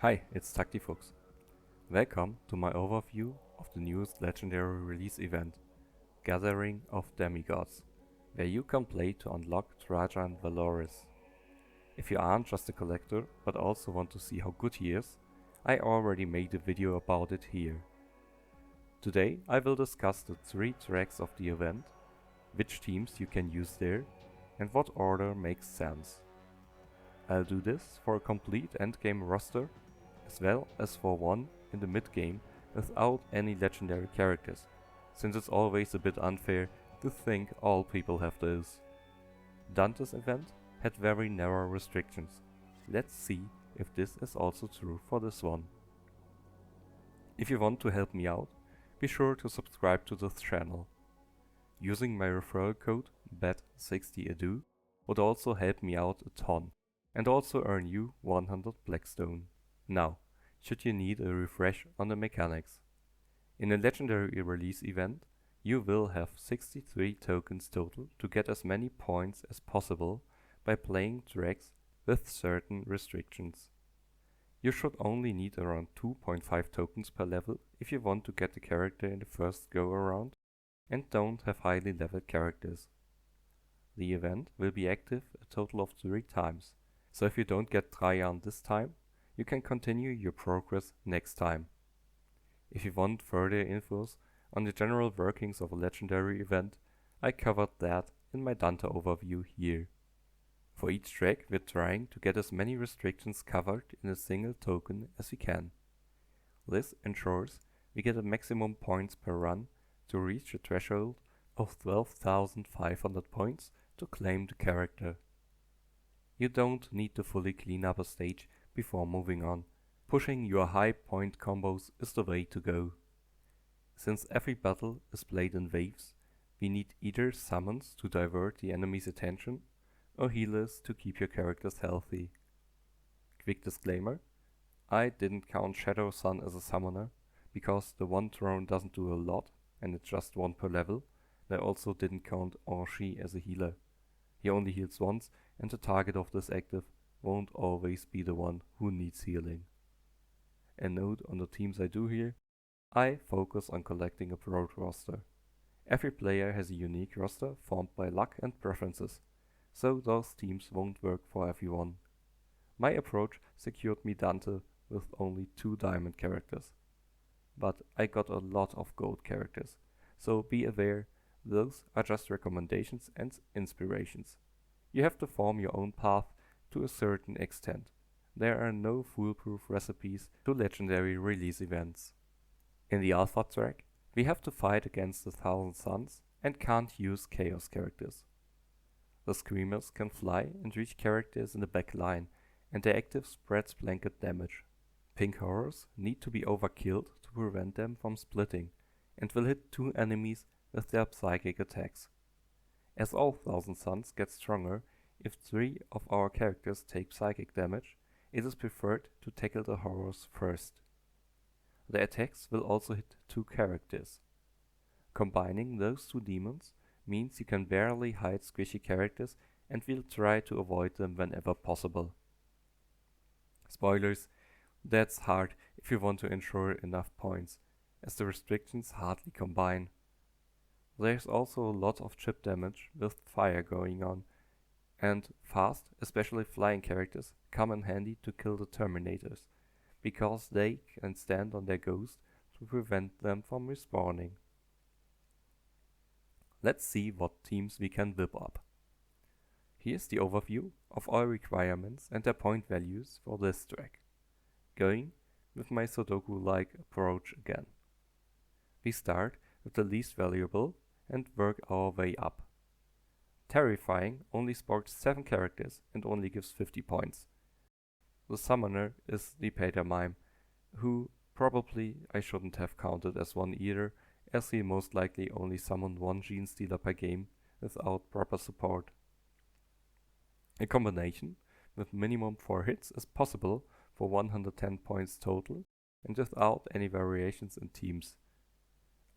Hi, it's Tacticus. Welcome to my overview of the newest legendary release event, Gathering of Demigods, where you can play to unlock Trajann Valoris. If you aren't just a collector but also want to see how good he is, I already made a video about it here. Today I will discuss the 3 tracks of the event, which teams you can use there, and what order makes sense. I'll do this for a complete endgame roster, as well as for one in the mid-game without any legendary characters, since it's always a bit unfair to think all people have those. Dante's event had very narrow restrictions. Let's see if this is also true for this one. If you want to help me out, be sure to subscribe to this channel. Using my referral code BET60edu would also help me out a ton, and also earn you 100 Blackstone. Now, should you need a refresh on the mechanics. In a legendary release event, you will have 63 tokens total to get as many points as possible by playing tracks with certain restrictions. You should only need around 2.5 tokens per level if you want to get the character in the first go around and don't have highly leveled characters. The event will be active a total of 3 times, so if you don't get Trajann this time, you can continue your progress next time. If you want further infos on the general workings of a legendary event, I covered that in my Dante overview here. For each track we're trying to get as many restrictions covered in a single token as we can. This ensures we get a maximum points per run to reach a threshold of 12,500 points to claim the character. You don't need to fully clean up a stage before moving on. Pushing your high point combos is the way to go. Since every battle is played in waves, we need either summons to divert the enemy's attention or healers to keep your characters healthy. Quick disclaimer, I didn't count Shadow Sun as a summoner because the one throne doesn't do a lot and it's just 1 per level. I also didn't count Anshi as a healer. He only heals once and the target of this active won't always be the one who needs healing. A note on the teams I do here, I focus on collecting a broad roster. Every player has a unique roster formed by luck and preferences, so those teams won't work for everyone. My approach secured me Dante with only 2 diamond characters, but I got a lot of gold characters, so be aware those are just recommendations and inspirations. You have to form your own path to a certain extent. There are no foolproof recipes to legendary release events. In the Alpha track, we have to fight against the Thousand Suns and can't use Chaos characters. The Screamers can fly and reach characters in the back line, and their active spreads blanket damage. Pink Horrors need to be overkilled to prevent them from splitting, and will hit 2 enemies with their psychic attacks. As all Thousand Suns get stronger, if 3 of our characters take psychic damage, it is preferred to tackle the horrors first. The attacks will also hit 2 characters. Combining those 2 demons means you can barely hide squishy characters and will try to avoid them whenever possible. Spoilers, that's hard if you want to ensure enough points, as the restrictions hardly combine. There's also a lot of chip damage with fire going on, and fast, especially flying characters, come in handy to kill the Terminators, because they can stand on their ghost to prevent them from respawning. Let's see what teams we can whip up. Here's the overview of all requirements and their point values for this track. Going with my Sudoku-like approach again. We start with the least valuable and work our way up. Terrifying only sports 7 characters and only gives 50 points. The summoner is the Patermime, who probably I shouldn't have counted as one either, as he most likely only summoned 1 Gene Stealer per game without proper support. A combination with minimum 4 hits is possible for 110 points total and without any variations in teams.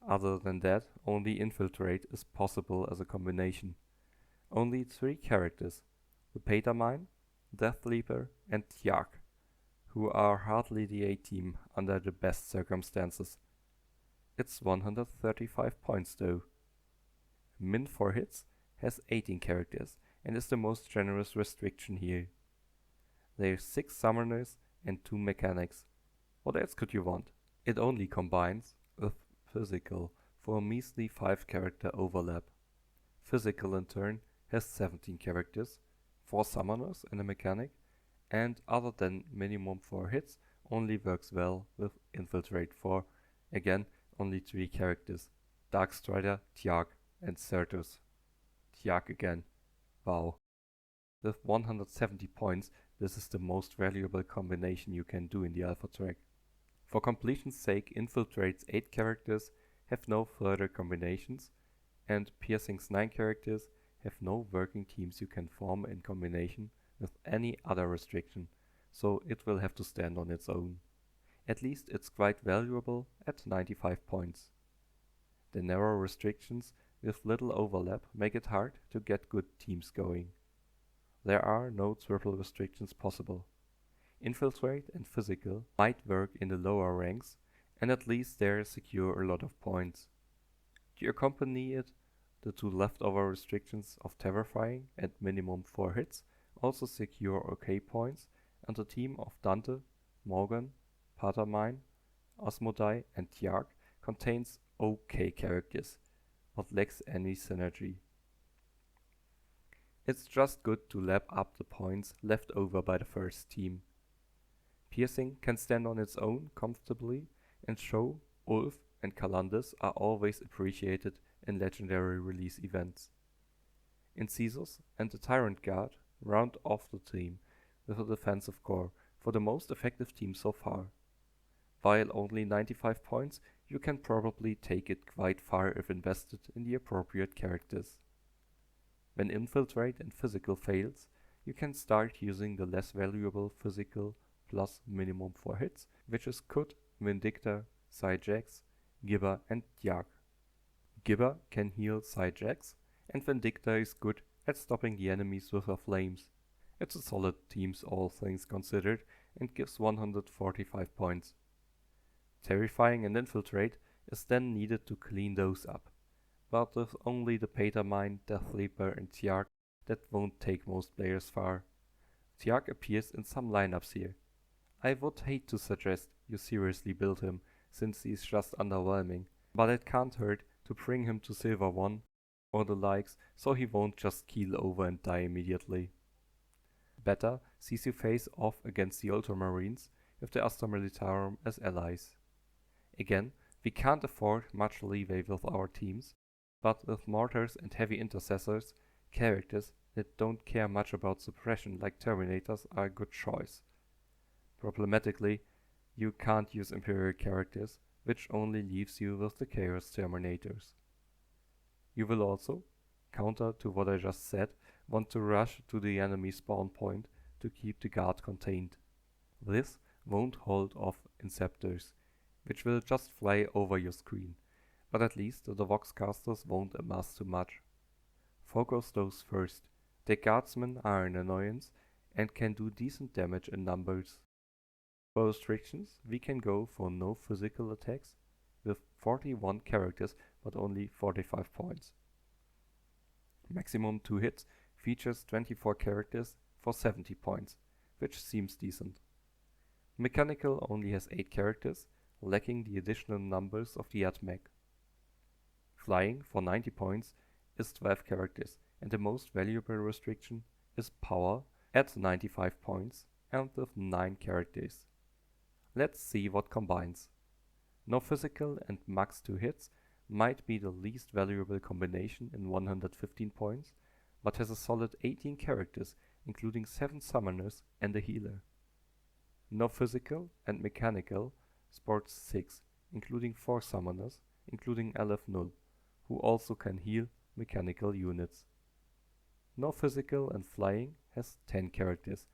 Other than that, only Infiltrate is possible as a combination. Only 3 characters, the Patermime, Death Leaper and Tjark, who are hardly the A-team under the best circumstances. It's 135 points though. Min for hits has 18 characters and is the most generous restriction here. There's 6 summoners and 2 mechanics. What else could you want? It only combines with physical for a measly 5 character overlap. Physical in turn has 17 characters, 4 summoners and a mechanic, and other than minimum 4 hits, only works well with Infiltrate for, again, only 3 characters: Darkstrider, Tiark, and Certus. Tiark again. Wow. With 170 points, this is the most valuable combination you can do in the alpha track. For completion's sake, Infiltrate's 8 characters have no further combinations, and Piercing's 9 characters have no working teams you can form in combination with any other restriction, so it will have to stand on its own. At least it's quite valuable at 95 points. The narrow restrictions with little overlap make it hard to get good teams going. There are no triple restrictions possible. Infiltrate and Physical might work in the lower ranks, and at least there secure a lot of points. To accompany it, the 2 leftover restrictions of Terrifying and minimum 4 hits also secure OK points, and the team of Dante, Morgan, Patamine, Asmodai and Tiark contains OK characters, but lacks any synergy. It's just good to lap up the points left over by the first team. Piercing can stand on its own comfortably, and Show, Ulf and Calandis are always appreciated in legendary release events. Incisus and the Tyrant Guard round off the team with a defensive core for the most effective team so far. While only 95 points, you can probably take it quite far if invested in the appropriate characters. When Infiltrate and Physical fails, you can start using the less valuable Physical plus minimum 4 hits, which is Kut, Vindicta, Psyjax, Gibber and Tiark. Gibber can heal Psyjax, and Vindicta is good at stopping the enemies with her flames. It's a solid team all things considered and gives 145 points. Terrifying and Infiltrate is then needed to clean those up, but with only the Patamine, Deathleaper and Tiark, that won't take most players far. Tiark appears in some lineups here. I would hate to suggest you seriously build him, since he's just underwhelming, but it can't hurt to bring him to Silver 1 or the likes, so he won't just keel over and die immediately. Better sees you face off against the Ultramarines with the Astra Militarum as allies. Again, we can't afford much leeway with our teams, but with mortars and heavy intercessors, characters that don't care much about suppression like Terminators are a good choice. Problematically, you can't use Imperial characters, which only leaves you with the Chaos Terminators. You will also, counter to what I just said, want to rush to the enemy spawn point to keep the guard contained. This won't hold off Inceptors, which will just fly over your screen, but at least the Voxcasters won't amass too much. Focus those first. Their guardsmen are an annoyance and can do decent damage in numbers. For restrictions, we can go for no physical attacks with 41 characters but only 45 points. Maximum 2 hits features 24 characters for 70 points, which seems decent. Mechanical only has 8 characters, lacking the additional numbers of the AdMech. Flying for 90 points is 12 characters, and the most valuable restriction is Power at 95 points and with 9 characters. Let's see what combines. No physical and max 2 hits might be the least valuable combination in 115 points, but has a solid 18 characters including 7 summoners and a healer. No physical and mechanical sports 6, including 4 summoners, including Aleph Null, who also can heal mechanical units. No physical and flying has 10 characters,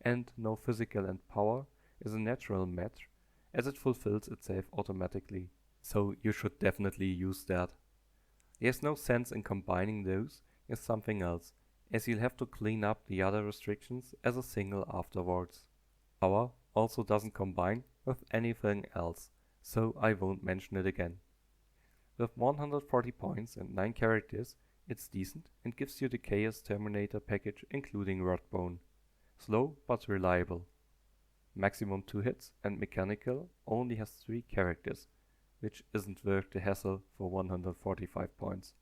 and no physical and power is a natural match as it fulfills itself automatically, so you should definitely use that. There's no sense in combining those with something else, as you'll have to clean up the other restrictions as a single afterwards. Power also doesn't combine with anything else, so I won't mention it again. With 140 points and 9 characters, it's decent and gives you the Chaos Terminator package including Rodbone. Slow but reliable. Maximum 2 hits and Mechanical only has 3 characters, which isn't worth the hassle for 145 points.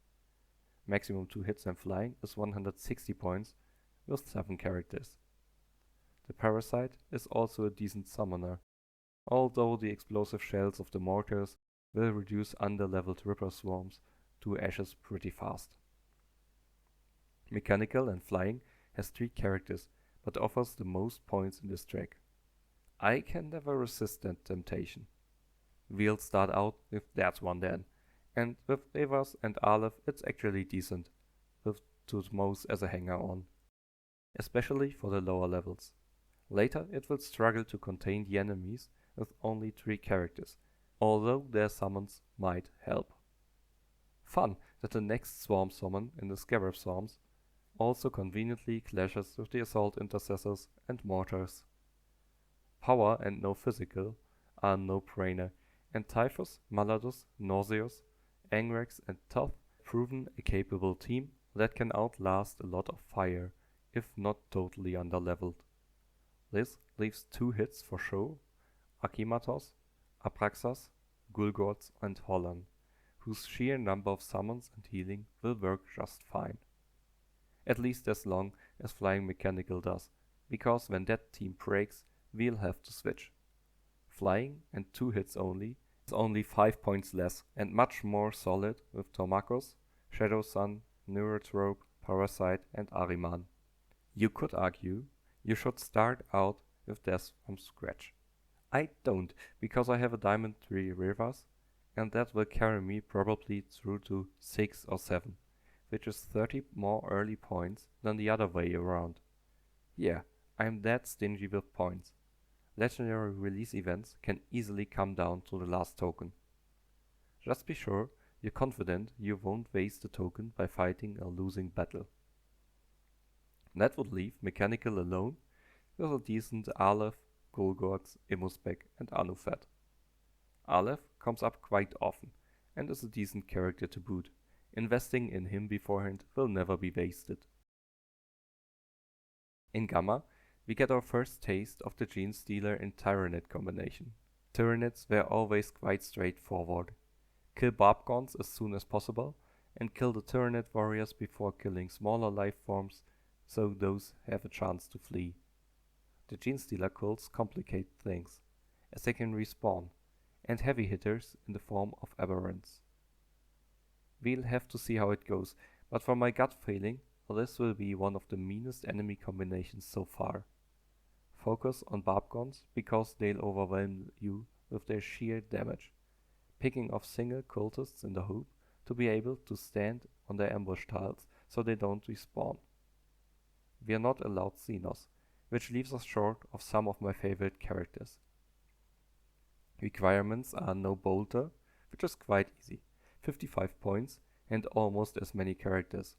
Maximum 2 hits and Flying is 160 points with 7 characters. The Parasite is also a decent summoner, although the explosive shells of the mortars will reduce underleveled Ripper Swarms to ashes pretty fast. Mechanical and Flying has 3 characters, but offers the most points in this track. I can never resist that temptation. We'll start out with that one then, and with Evas and Aleph it's actually decent, with Tutmos as a hanger-on, especially for the lower levels. Later it will struggle to contain the enemies with only 3 characters, although their summons might help. Fun that the next Swarm summon in the Scarab Swarms also conveniently clashes with the Assault Intercessors and Mortars. Power and no physical are no-brainer, and Typhus, Maladus, Nauseus, Angrex and Toth proven a capable team that can outlast a lot of fire, if not totally underleveled. This leaves 2 hits for show, Akimatos, Abraxas, Gulgorz and Holland, whose sheer number of summons and healing will work just fine. At least as long as Flying Mechanical does, because when that team breaks, we'll have to switch. Flying and 2 hits only is only 5 points less and much more solid with Tormakos, Shadow Sun, Neurotrope, Parasite and Ahriman. You could argue you should start out with Death from scratch. I don't, because I have a Diamond 3 Rivas and that will carry me probably through to 6 or 7, which is 30 more early points than the other way around. Yeah, I'm that stingy with points. Legendary release events can easily come down to the last token. Just be sure you're confident you won't waste the token by fighting a losing battle. That would leave Mechanical alone with a decent Aleph, Golgorz, Immuspec and Anufet. Aleph comes up quite often and is a decent character to boot. Investing in him beforehand will never be wasted. In Gamma, we get our first taste of the Gene Stealer and Tyranid combination. Tyranids were always quite straightforward. Kill Barbgons as soon as possible and kill the Tyranid warriors before killing smaller life forms, so those have a chance to flee. The Gene Stealer cults complicate things, as they can respawn, and heavy hitters in the form of aberrants. We'll have to see how it goes, but from my gut feeling, this will be one of the meanest enemy combinations so far. Focus on Barbgons because they'll overwhelm you with their sheer damage, picking off single cultists in the hope to be able to stand on their ambush tiles so they don't respawn. We are not allowed Xenos, which leaves us short of some of my favorite characters. Requirements are no Bolter, which is quite easy, 55 points and almost as many characters.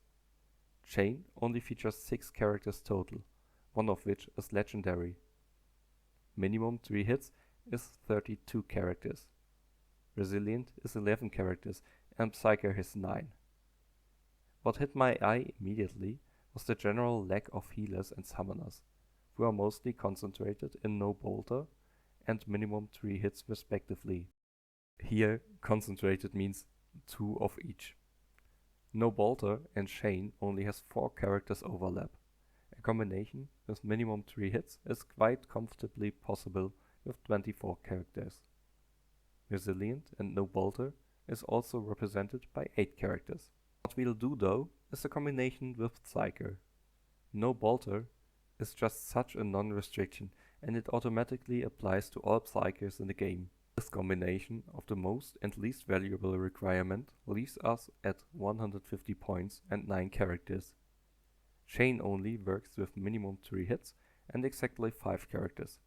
Chain only features 6 characters total, one of which is legendary. Minimum 3 hits is 32 characters. Resilient is 11 characters and Psyker has 9. What hit my eye immediately was the general lack of healers and summoners, who are mostly concentrated in no Bolter and minimum 3 hits respectively. Here concentrated means 2 of each. No Bolter and Shane only has 4 characters overlap. A combination with minimum 3 hits is quite comfortably possible with 24 characters. Resilient and no Bolter is also represented by 8 characters. What we'll do though is a combination with Psyker. No Bolter is just such a non-restriction and it automatically applies to all Psykers in the game. This combination of the most and least valuable requirement leaves us at 150 points and 9 characters. Chain only works with minimum 3 hits and exactly 5 characters.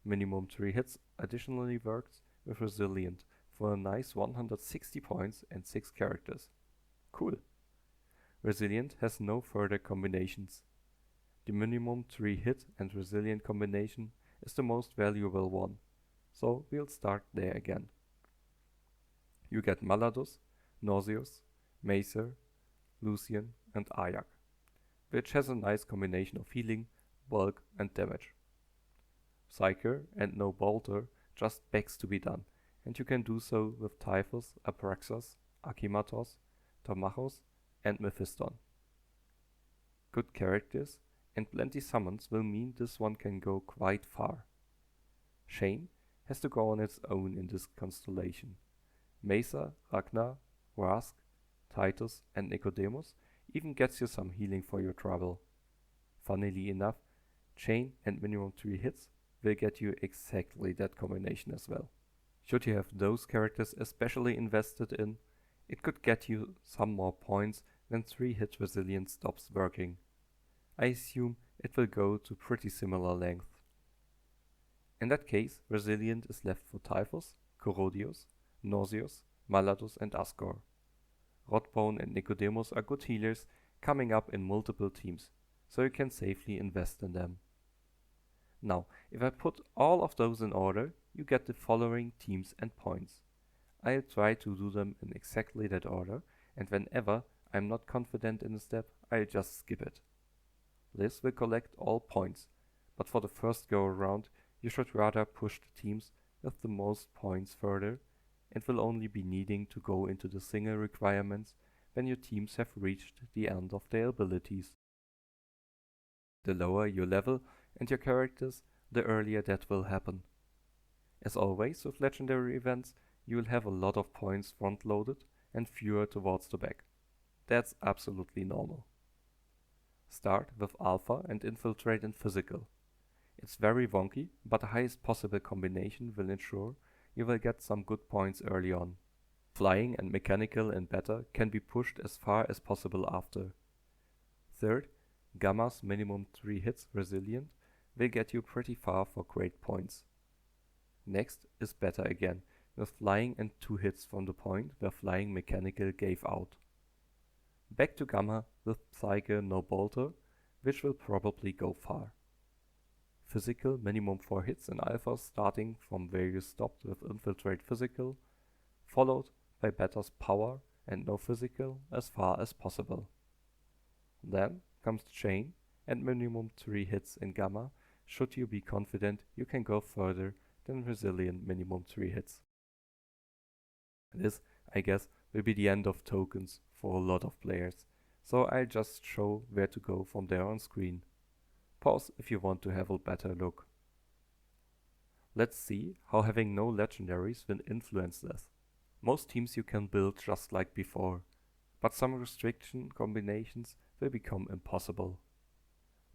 Minimum 3 hits additionally works with Resilient for a nice 160 points and 6 characters. Cool. Resilient has no further combinations. The minimum 3 hit and Resilient combination is the most valuable one, so we'll start there again. You get Maladus, Nauseus, Macer, Lucian and Ayak, which has a nice combination of healing, bulk and damage. Psyker and no bolter just begs to be done, and you can do so with Typhus, Abraxas, Akimatos, Tomachos and Mephiston. Good characters and plenty summons will mean this one can go quite far. Shane has to go on its own in this constellation. Mesa, Ragnar, Rask, Titus and Nicodemus even gets you some healing for your trouble. Funnily enough, chain and minimum 3 hits will get you exactly that combination as well. Should you have those characters especially invested in, it could get you some more points when 3-hit resilience stops working. I assume it will go to pretty similar length. In that case, resilient is left for Typhus, Corodius, Nauseus, Maladus and Asgore. Rodbone and Nicodemus are good healers coming up in multiple teams, so you can safely invest in them. Now, if I put all of those in order, you get the following teams and points. I'll try to do them in exactly that order, and whenever I'm not confident in a step, I'll just skip it. This will collect all points, but for the first go around, you should rather push the teams with the most points further, and will only be needing to go into the single requirements when your teams have reached the end of their abilities. The lower your level and your characters, the earlier that will happen. As always with legendary events, you will have a lot of points front loaded and fewer towards the back. That's absolutely normal. Start with Alpha and Infiltrate in Physical. It's very wonky, but the highest possible combination will ensure you will get some good points early on. Flying and Mechanical and Better can be pushed as far as possible after. Third, Gamma's minimum 3 hits Resilient will get you pretty far for great points. Next is Better again, with Flying and 2 hits from the point where Flying Mechanical gave out. Back to Gamma with Psyche no Bolter, which will probably go far. Physical minimum 4 hits in Alpha starting from where you stopped with Infiltrate Physical, followed by Better's Power and no Physical as far as possible. Then comes Chain and minimum 3 hits in Gamma should you be confident you can go further than Resilient minimum 3 hits. This, I guess, will be the end of tokens for a lot of players, so I'll just show where to go from there on screen. Pause if you want to have a better look. Let's see how having no legendaries will influence this. Most teams you can build just like before, but some restriction combinations will become impossible.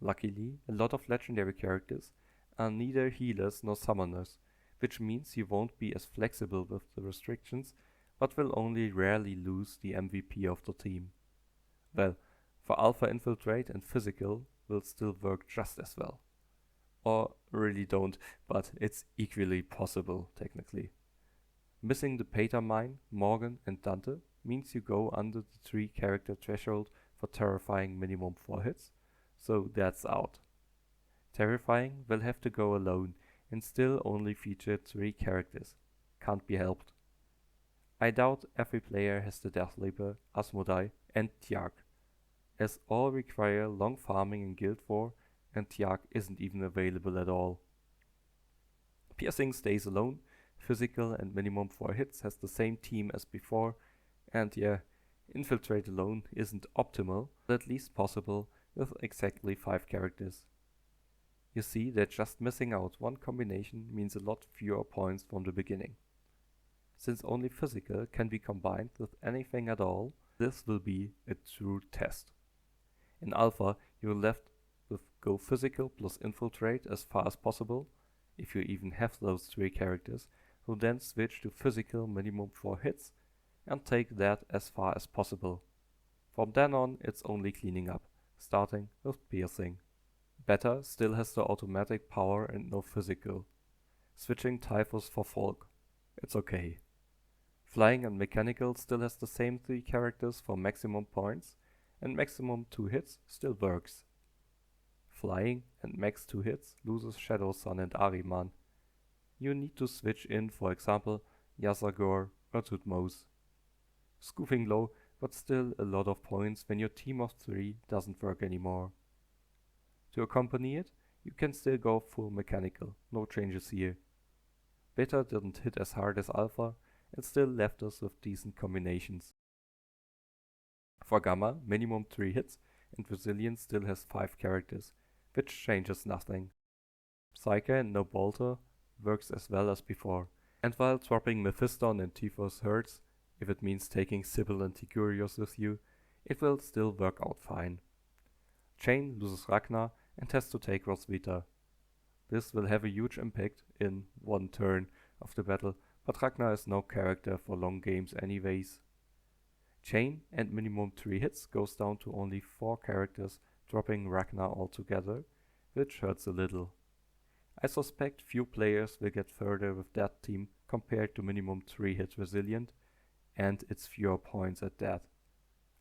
Luckily, a lot of legendary characters are neither healers nor summoners, which means you won't be as flexible with the restrictions, but will only rarely lose the MVP of the team. Well, for Alpha Infiltrate and Physical will still work just as well. Or really don't, but it's equally possible technically. Missing the Pater Mine, Morgan and Dante means you go under the 3 character threshold for Terrifying minimum 4 hits, so that's out. Terrifying will have to go alone and still only feature 3 characters. Can't be helped. I doubt every player has the Death Leaper, Asmodai and Tiag, as all require long farming in Guild War and Tiag isn't even available at all. Piercing stays alone, Physical and minimum 4 hits has the same team as before, and yeah, Infiltrate alone isn't optimal, but at least possible with exactly 5 characters. You see that just missing out one combination means a lot fewer points from the beginning. Since only Physical can be combined with anything at all, this will be a true test. In Alpha, you're left with go Physical plus Infiltrate as far as possible, if you even have those 3 characters, who then switch to Physical minimum 4 hits and take that as far as possible. From then on, it's only cleaning up, starting with Piercing. Better still has the automatic power and no Physical. Switching Typhus for Folk. It's okay. Flying and Mechanical still has the same 3 characters for maximum points, and maximum 2 hits still works. flying and max 2 hits loses Shadow Sun and Ahriman. You need to switch in, for example, Yasagor or Tutmos. Scooping low, but still a lot of points when your team of 3 doesn't work anymore. To accompany it, you can still go full mechanical, no changes here. Beta didn't hit as hard as Alpha and still left us with decent combinations. For Gamma, minimum 3 hits and Resilience still has 5 characters, which changes nothing. Psyche and no Bolter works as well as before, and while dropping Mephiston and Typhos hurts, if it means taking Sybil and Tigurios with you, it will still work out fine. Chain loses Ragnar and has to take Roswitha. This will have a huge impact in one turn of the battle, but Ragnar is no character for long games anyways. Chain and minimum 3 hits goes down to only 4 characters, dropping Ragnar altogether, which hurts a little. I suspect few players will get further with that team compared to minimum 3 hit Resilient, and it's fewer points at that.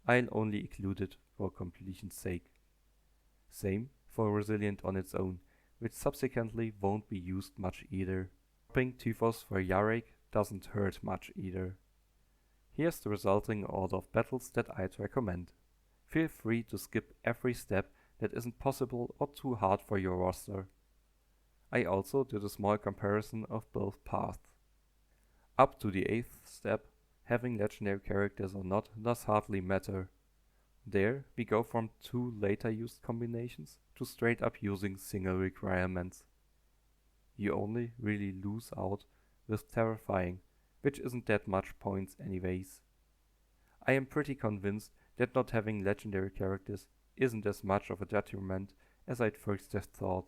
I'll only include it for completion's sake. Same for Resilient on its own, which subsequently won't be used much either. Dropping Typhos for Yarek doesn't hurt much either. Here's the resulting order of battles that I'd recommend. Feel free to skip every step that isn't possible or too hard for your roster. I also did a small comparison of both paths. Up to the 8th step, having legendary characters or not does hardly matter. There we go from 2 later used combinations to straight up using single requirements. You only really lose out with Terrifying, which isn't that much points anyways. I am pretty convinced that not having legendary characters isn't as much of a detriment as I'd first have thought.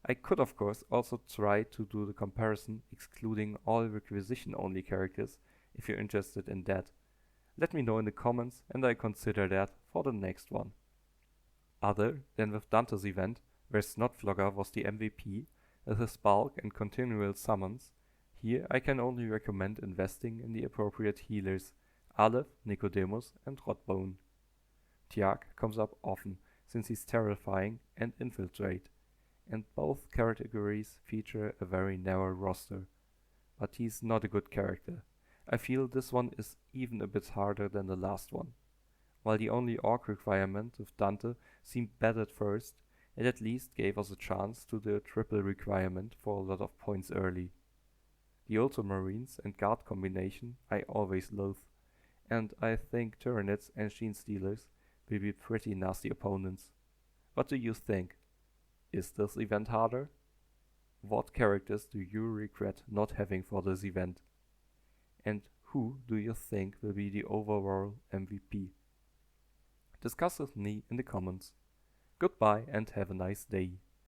I could of course also try to do the comparison excluding all requisition only characters if you're interested in that. Let me know in the comments and I consider that for the next one. Other than with Dante's event, where Snotflogger was the MVP with his bulk and continual summons, here I can only recommend investing in the appropriate healers, Aleph, Nicodemus and Rotbone. Tiag comes up often since he's terrifying and infiltrate, and both categories feature a very narrow roster, but he's not a good character. I feel this one is even a bit harder than the last one. While the only orc requirement with Dante seemed bad at first, it at least gave us a chance to do a triple requirement for a lot of points early. The Ultramarines and Guard combination I always loathe, and I think Tyranids and Sheen Stealers will be pretty nasty opponents. What do you think? Is this event harder? What characters do you regret not having for this event? And who do you think will be the overall MVP? Discuss with me in the comments. Goodbye and have a nice day.